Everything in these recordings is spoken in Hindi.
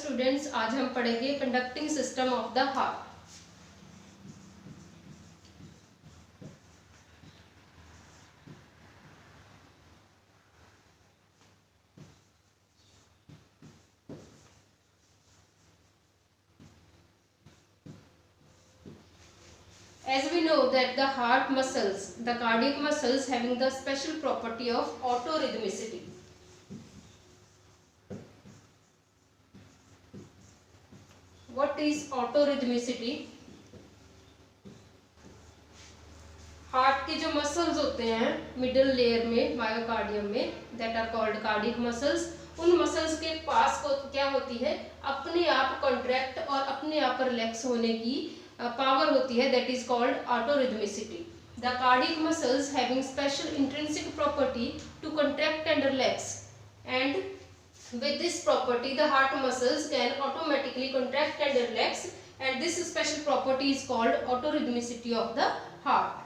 स्टूडेंट्स, आज हम पढ़ेंगे conducting system of the heart. As we know that the heart muscles, the cardiac muscles having the special property of autorhythmicity. What is autorhythmicity? Heart के जो मसल्स होते हैं मिडिल लेयर में मायोकार्डियम में, that are called cardiac muscles, उन मसल्स के पास को क्या होती है, अपने आप कॉन्ट्रैक्ट और अपने आप रिलैक्स होने की पावर होती है, that is called autorhythmicity. The cardiac muscles having special intrinsic property to contract and relax, and with this property the heart muscles can automatically contract and relax, and this special property is called autorhythmicity of the heart.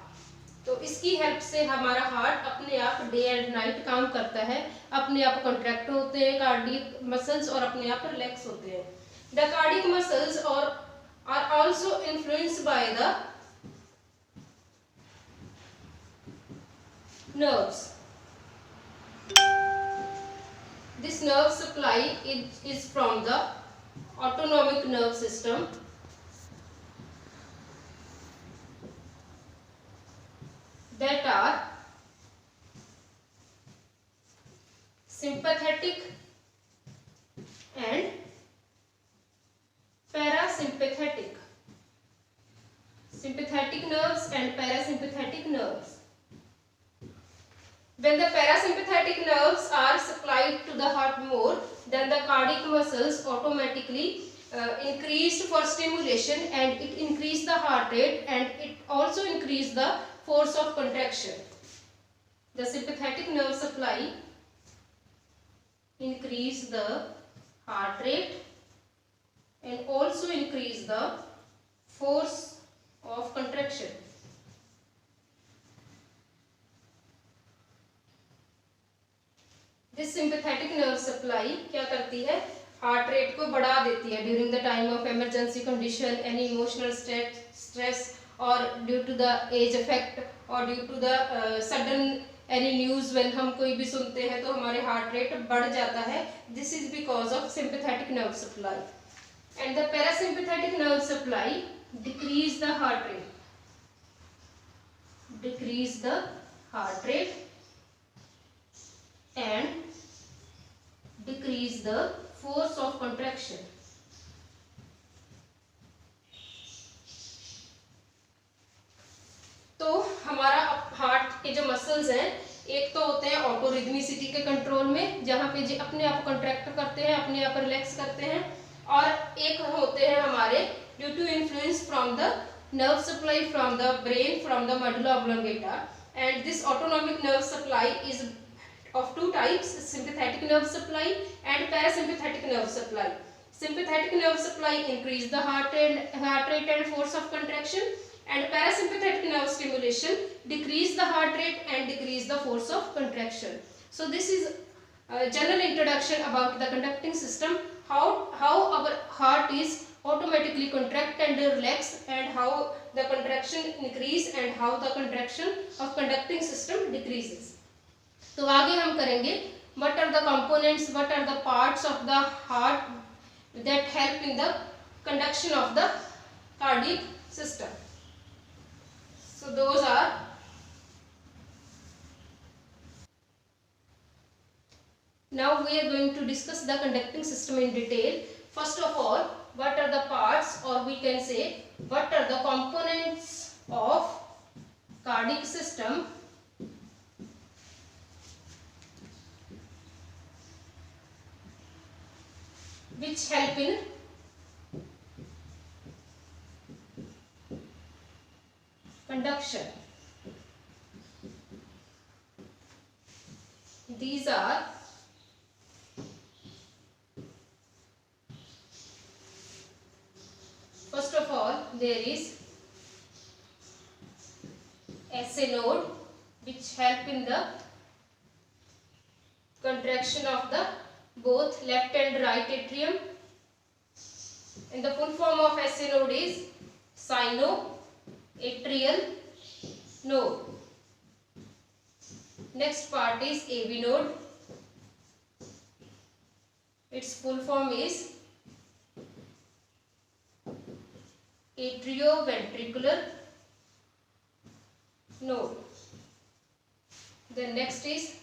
तो इसकी हेल्प से हमारा हार्ट अपने आप डे एंड नाइट काम करता है, अपने आप कॉन्ट्रैक्ट होते हैं कार्डियक मसल्स और अपने आप रिलैक्स होते हैं। द कार्डियक मसल्स और are also influenced by the nerves. This nerve supply is from the autonomic nerve system, that are sympathetic and parasympathetic. Sympathetic nerves and parasympathetic nerves. When the parasympathetic nerves are supplied to the heart more, then the cardiac muscles automatically increased for stimulation, and it increase the heart rate, and it also increase the force of contraction. The sympathetic nerve supply increase the heart rate and also increase the force of contraction. This sympathetic nerve supply क्या करती है, हार्ट रेट को बढ़ा देती है during the time of emergency condition, any emotional stress, और due to the age effect, और due to the sudden any news when हम कोई भी सुनते हैं तो हमारे हार्ट रेट बढ़ जाता है। This is because of sympathetic nerve supply, and the parasympathetic nerve supply decrease the heart rate, decrease the heart rate and decrease the force of contraction. तो हमारा हार्ट के जो मसल्स हैं, एक तो होते हैं ऑटोरिथमिसिटी के कंट्रोल में, जहां पे जी अपने आप कॉन्ट्रैक्ट करते हैं, अपने आप रिलैक्स करते हैं, और एक होते हैं हमारे due to influence from the nerve supply from the brain, from the medulla oblongata, and this autonomic nerve supply is of two types: sympathetic nerve supply and parasympathetic nerve supply. Sympathetic nerve supply increase the heart rate and force of contraction, and parasympathetic nerve stimulation decrease the heart rate and decrease the force of contraction. So this is a general introduction about the conducting system, how our heart is automatically contract and relax, and how the contraction increase and how the contraction of conducting system decreases. तो आगे हम करेंगे what are the components, what are the parts of the heart that help in the conduction of the cardiac system. So those are now we are going to discuss the conducting system in detail. First of all, what are the parts, or we can say what are the components of cardiac system which help in conduction. These are first of all, there is SA node which help in the contraction of the both left and right atrium, And the full form of SA node is sinoatrial node. Next part is AV node. Its full form is atrioventricular node. Then next is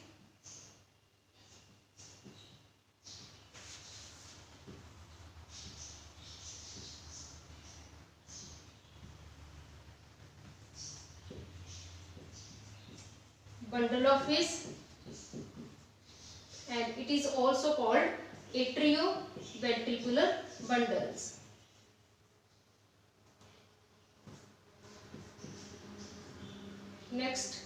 bundle of His, and it is also called atrioventricular bundles. Next,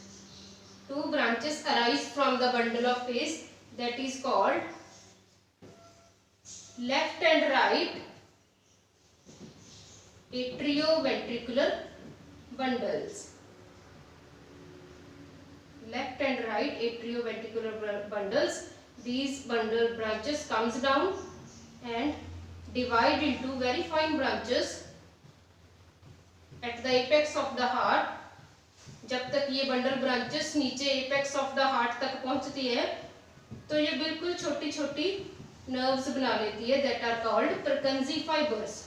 two branches arise from the bundle of His, that is called left and right atrioventricular bundles. Left and right atrioventricular bundles. These bundle branches comes down and divide into very fine branches at the apex of the heart. जब तक ये बंडल ब्रांचेस नीचे एपेक्स ऑफ द हार्ट तक पहुंचती है तो ये बिल्कुल छोटी छोटी नर्व्स बना लेती है, that are called Purkinje fibers.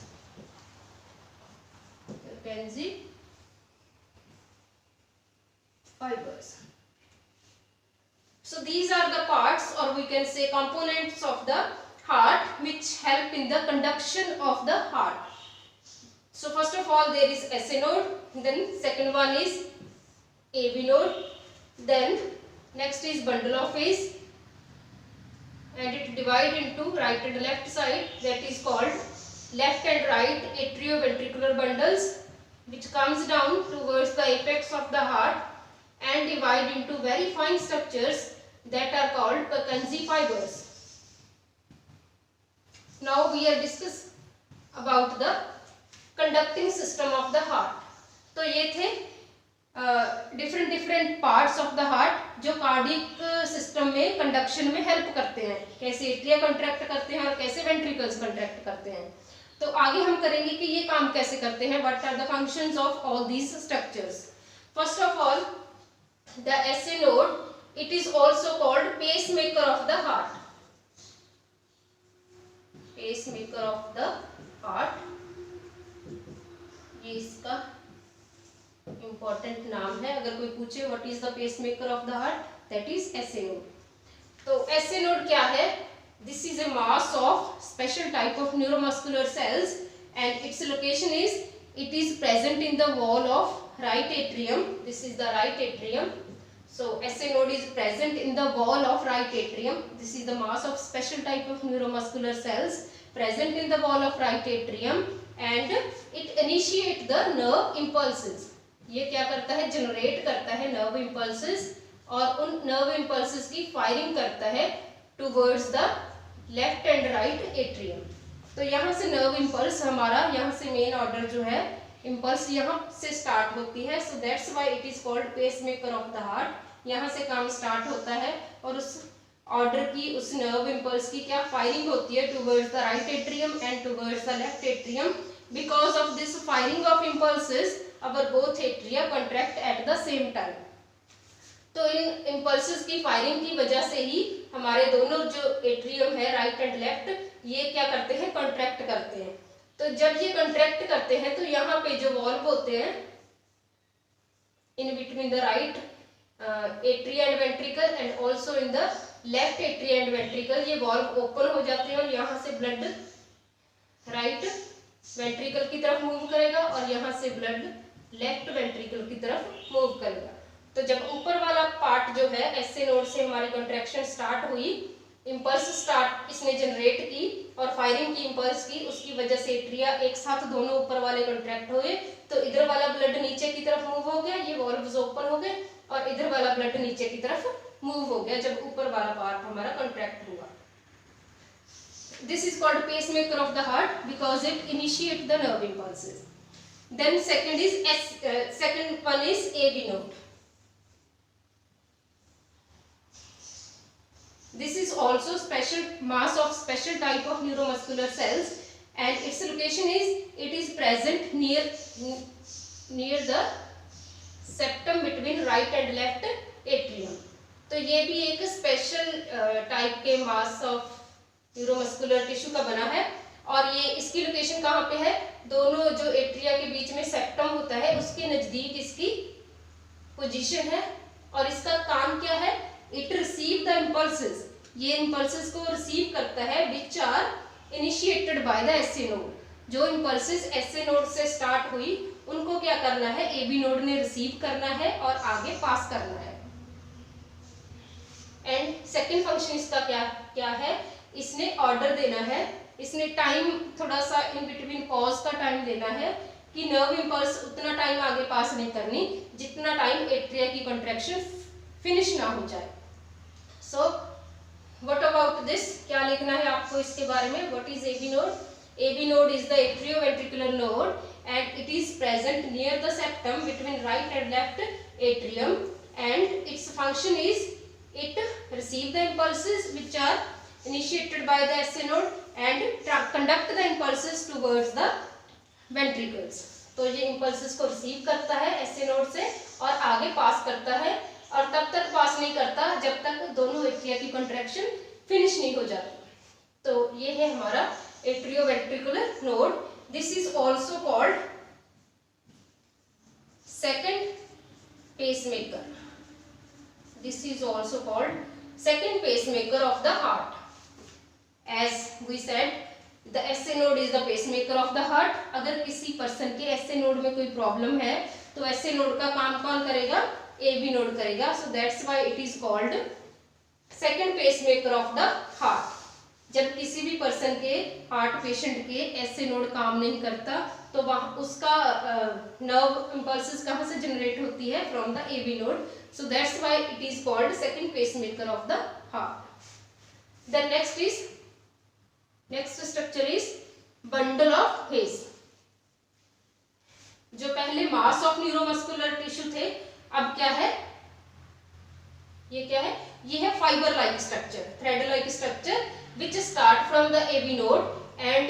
Purkinje fibers. So these are the parts, or we can say components of the heart, which help in the conduction of the heart. So first of all there is SA node, then second one is AV node, then next is bundle of His, and it divide into right and left side, that is called left and right atrioventricular bundles, which comes down towards the apex of the heart and divide into very fine structures that are called Purkinje fibers. Now we are discuss about the conducting system of the heart. तो ये थे different parts of the heart जो कार्डियक सिस्टम में कंडक्शन में हेल्प करते हैं, कैसे एट्रिया कंट्रैक्ट करते हैं और कैसे वेंट्रिकल्स कंट्रैक्ट करते हैं. तो आगे हम करेंगे कि ये काम कैसे करते हैं, what are the functions of all these structures. First of all the SA node, it is also called pacemaker of the heart. Pacemaker of the heart, ये इसका इंपॉर्टेंट नाम है. अगर कोई पूछे what is the pacemaker of the heart, that is SA node. तो SA node क्या है? This is a mass of special type of neuromuscular cells and its location is, it is present in the wall of right atrium. This is the right atrium. So SA node is present in the wall of right atrium. This is the mass of special type of neuromuscular cells present in the wall of right atrium, and it initiate the nerve impulses. ये क्या करता है? जनरेट करता है नर्व इम्पल्सेस, और उन नर्व इम्पल्सेस की फायरिंग करता है towards the left and right atrium. तो यहाँ से नर्व इम्पल्स हमारा, यहाँ से मेन ऑर्डर जो है इम्पल्स यहाँ से स्टार्ट होती है. सो that's why it is called pacemaker of the heart. यहाँ से काम स्टार्ट होता है और उस ऑर्डर की, उस नर्व इम्पल्स की क्या फायरिंग होती है towards the right atrium and towards the left atrium. Because of this firing of impulses our both atria contract at the same time. तो इन impulses की फायरिंग की वजह से ही हमारे दोनों जो एट्रियम है राइट एंड लेफ्ट, ये क्या करते हैं? कॉन्ट्रैक्ट करते हैं. तो जब ये कॉन्ट्रैक्ट करते हैं तो यहाँ पे जो वॉल्व होते हैं in between the right atria and ventricle and also in the left atria and ventricle, ये वॉल्व ओपन हो जाते हैं और यहाँ से ब्लड राइट वेंट्रिकल की तरफ मूव करेगा और यहाँ से ब्लड लेफ्ट वेंट्रिकल की तरफ मूव करेगा. तो जब ऊपर वाला पार्ट जो है SA नोड से हमारी कॉन्ट्रैक्शन स्टार्ट हुई, इंपल्स स्टार्ट इसने जनरेट की और फायरिंग की इंपल्स की, उसकी वजह से एट्रिया एक साथ दोनों ऊपर वाले कॉन्ट्रैक्ट हुए. तो इधर वाला ब्लड नीचे की तरफ मूव हो गया, ये वॉल्व्स ओपन हो गए, और इधर वाला ब्लड नीचे की तरफ मूव हो गया जब ऊपर वाला पार्ट हमारा कॉन्ट्रैक्ट हुआ. This is called pacemaker of the heart because it initiate the nerve impulses. Then second one is AV node. This is also special mass of special type of neuromuscular cells, and its location is, it is present near the septum between right and left atrium. तो ये भी एक स्पेशल टाइप के मास ऑफ न्यूरोमस्कुलर टिश्यू का बना है और ये इसकी लोकेशन कहाँ पे है, दोनों जो एट्रिया के बीच में सेप्टम होता है उसके नजदीक इसकी पोजीशन है। और इसका काम क्या है, इट रिसीव द इम्पल्सेस, ये इम्पल्सेस को रिसीव करता है which are initiated by the SA node. जो इम्पल्सेस एसए नोड से स्टार्ट हुई उनको क्या करना है, एबी नोड ने रिसीव करना है और आगे पास करना है। एंड सेकेंड फंक्शन इसका क्या है, इसने ऑर्डर देना है, इसने टाइम थोड़ा सा इन बिटवीन पॉज का टाइम देना है कि नर्व इम्पल्स उतना टाइम आगे पास नहीं करनी जितना टाइम एट्रिया की कॉन्ट्रैक्शन फिनिश ना हो जाए। सो व्हाट अबाउट दिस, क्या लिखना है आपको इसके बारे में, what is AV node? AV node is the atrioventricular node and it is present near the septum between right and left atrium, and its function is it receive the impulses which are initiated by the SA node and conduct the impulses towards the ventricles। तो ये impulses को receive करता है SA node से और आगे पास करता है, और तब तक पास नहीं करता जब तक दोनों एट्रिया की contraction finish नहीं हो जाती। तो ये है हमारा atrioventricular node. This is also called second pacemaker. This is also called second pacemaker of the heart. As we said, the SA node is the pacemaker of the heart. अगर किसी पर्सन के SA node में कोई प्रॉब्लम है तो SA node का काम कौन करेगा, AB node करेगा। So that's why it is called second pacemaker of the heart। जब किसी भी पर्सन के हार्ट पेशेंट के एसए नोड काम नहीं करता तो वहाँ उसका नर्व इम्पल्सेस कहाँ से जनरेट होती है, from the AV node. So that's why it is called second pacemaker of the heart. The next structure is bundle of His. जो पहले मास ऑफ न्यूरोमस्कुलर टिश्यू थे, अब क्या है, ये क्या है, ये है fibre like structure, thread like structure which start from the AB node and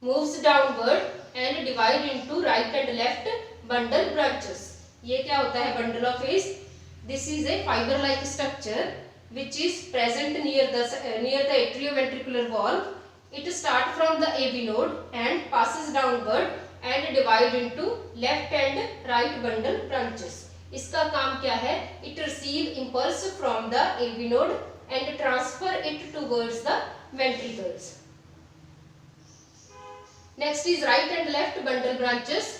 moves downward and divide into right and left bundle branches। ये क्या होता है bundle of His? This is a fiber like structure which is present near the atrioventricular valve। It start from the AB node and passes downward and divide into left and right bundle branches। इसका काम क्या है, it receive impulse from the AB node and transfer it towards the ventricles। Next is right and left bundle branches।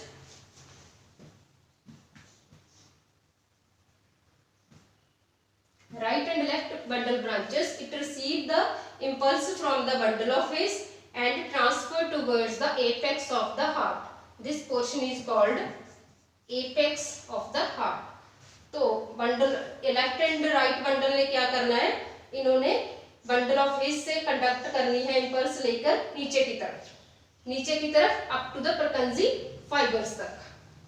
Right and left bundle branches, it receive the impulse from the bundle of His and transfer towards the apex of the heart। This portion is called apex of the heart। तो bundle left and right bundle ने क्या करना है, इन्होंने बंडल ऑफ हिज से कंडक्ट करनी है इम्पल्स लेकर नीचे की तरफ up to the Purkinje fibres तक।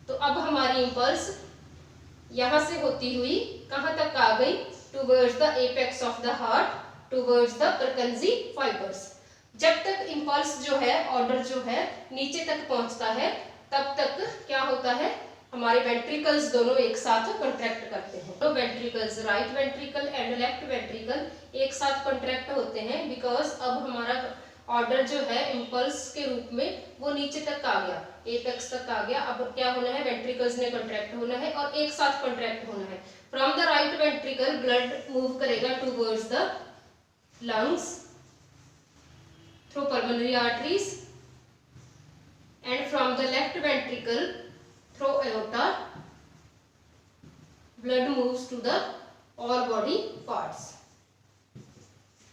तो अब हमारी इम्पल्स यहां से होती हुई कहां तक आ गई, towards the apex of the heart, towards the Purkinje fibres. जब तक इम्पल्स जो है, ऑर्डर जो है नीचे तक पहुंचता है, तब तक क्या होता है, हमारे वेंट्रिकल्स दोनों एक साथ कॉन्ट्रैक्ट करते हैं। तो ventricles, right ventricle and left ventricle एक साथ कॉन्ट्रैक्ट होते हैं बिकॉज अब हमारा ऑर्डर जो है इम्पल्स के रूप में वो नीचे तक आ गया, एपेक्स तक आ गया। अब क्या होना है, वेंट्रिकल्स ने कॉन्ट्रैक्ट होना है और एक साथ कॉन्ट्रैक्ट होना है। From the right ventricle blood move करेगा towards the lungs through pulmonary arteries, and from the left ventricle through aorta blood moves to the all body parts।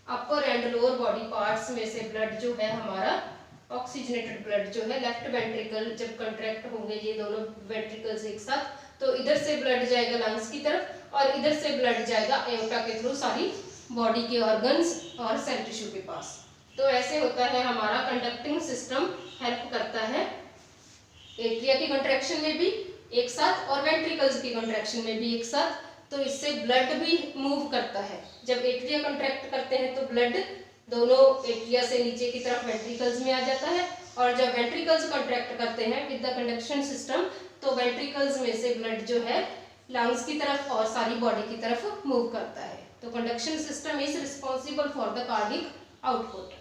Upper and lower body parts में से ब्लड जो है हमारा ऑक्सीजनेटेड ब्लड जो है, लेफ्ट वेंट्रिकल जब कंट्रैक्ट होंगे ये दोनों वेंट्रिकल्स एक साथ, तो इधर से ब्लड जाएगा लंग्स की तरफ और इधर से ब्लड जाएगा एओर्टा के थ्रू सारी बॉडी के ऑर्गन्स और सेल टिश्यू के पास। तो ऐसे होता है हमारा कंडक्टिंग सिस्टम, हेल्प करता है एट्रिया की कंट्रैक्शन में भी एक साथ और वेंट्रिकल्स की कंट्रैक्शन में भी एक साथ। तो इससे ब्लड भी मूव करता है, जब एट्रिया कंट्रैक्ट करते हैं तो ब्लड दोनों एट्रिया से नीचे की तरफ वेंट्रिकल्स में आ जाता है, और जब वेंट्रिकल्स कंट्रैक्ट करते हैं विद द कंडक्शन सिस्टम, तो वेंट्रिकल्स में से ब्लड जो है लंग्स की तरफ और सारी बॉडी की तरफ मूव करता है। तो conduction system is responsible for the cardiac output.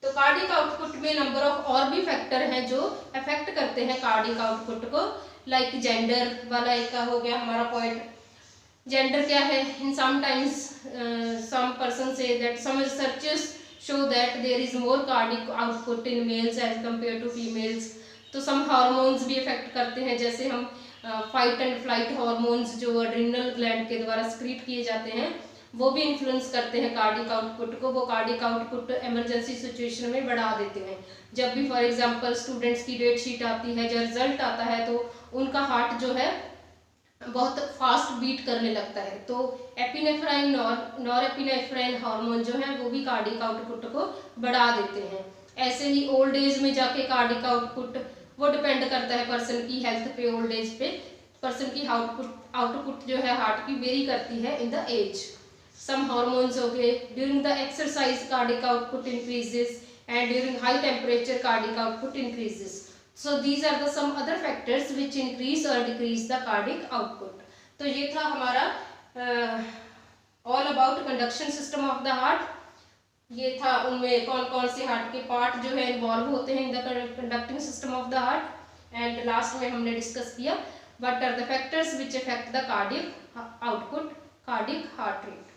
तो कार्डिक आउटपुट में नंबर ऑफ और भी फैक्टर हैं जो अफेक्ट करते हैं कार्डिक आउटपुट को, लाइक जेंडर वाला एक का हो गया हमारा पॉइंट। जेंडर क्या है, इन समटाइम्स सम पर्सन से that some researchers show that there is more cardiac output in males as compared to females। तो सम हार्मोन्स भी इफेक्ट करते हैं, जैसे हम फाइट एंड फ्लाइट हार्मोन्स जो एड्रिनल ग्लैंड के द्वारा स्क्रीट किए जाते हैं वो भी इन्फ्लुएंस करते हैं कार्डिक आउटपुट को। वो कार्डिक आउटपुट इमरजेंसी सिचुएशन में बढ़ा देते हैं। जब भी फॉर एग्जांपल स्टूडेंट्स की डेट शीट आती है, जब रिजल्ट आता है, तो उनका हार्ट जो है बहुत फास्ट बीट करने लगता है। तो एपिनेफ्राइन नॉरएपिनेफ्राइन हार्मोन जो है वो भी कार्डिक आउटपुट को बढ़ा देते हैं। ऐसे ही ओल्ड एज में जाके कार्डिक आउटपुट वो डिपेंड करता है पर्सन की हेल्थ पे, ओल्ड एज पे पर्सन की आउटपुट जो है हार्ट की वेरी करती है in the age. Some hormones हो गए, during the exercise cardiac output increases and during high temperature cardiac output increases. So these are the some other factors which increase or decrease the cardiac output। तो ये था हमारा all about conduction system of the heart। ये था उनमें कौन कौन से हार्ट के पार्ट जो है इन्वॉल्व होते हैं in the conducting system of the heart. And last में हमने डिस्कस किया what are the factors which affect the cardiac output, cardiac heart rate.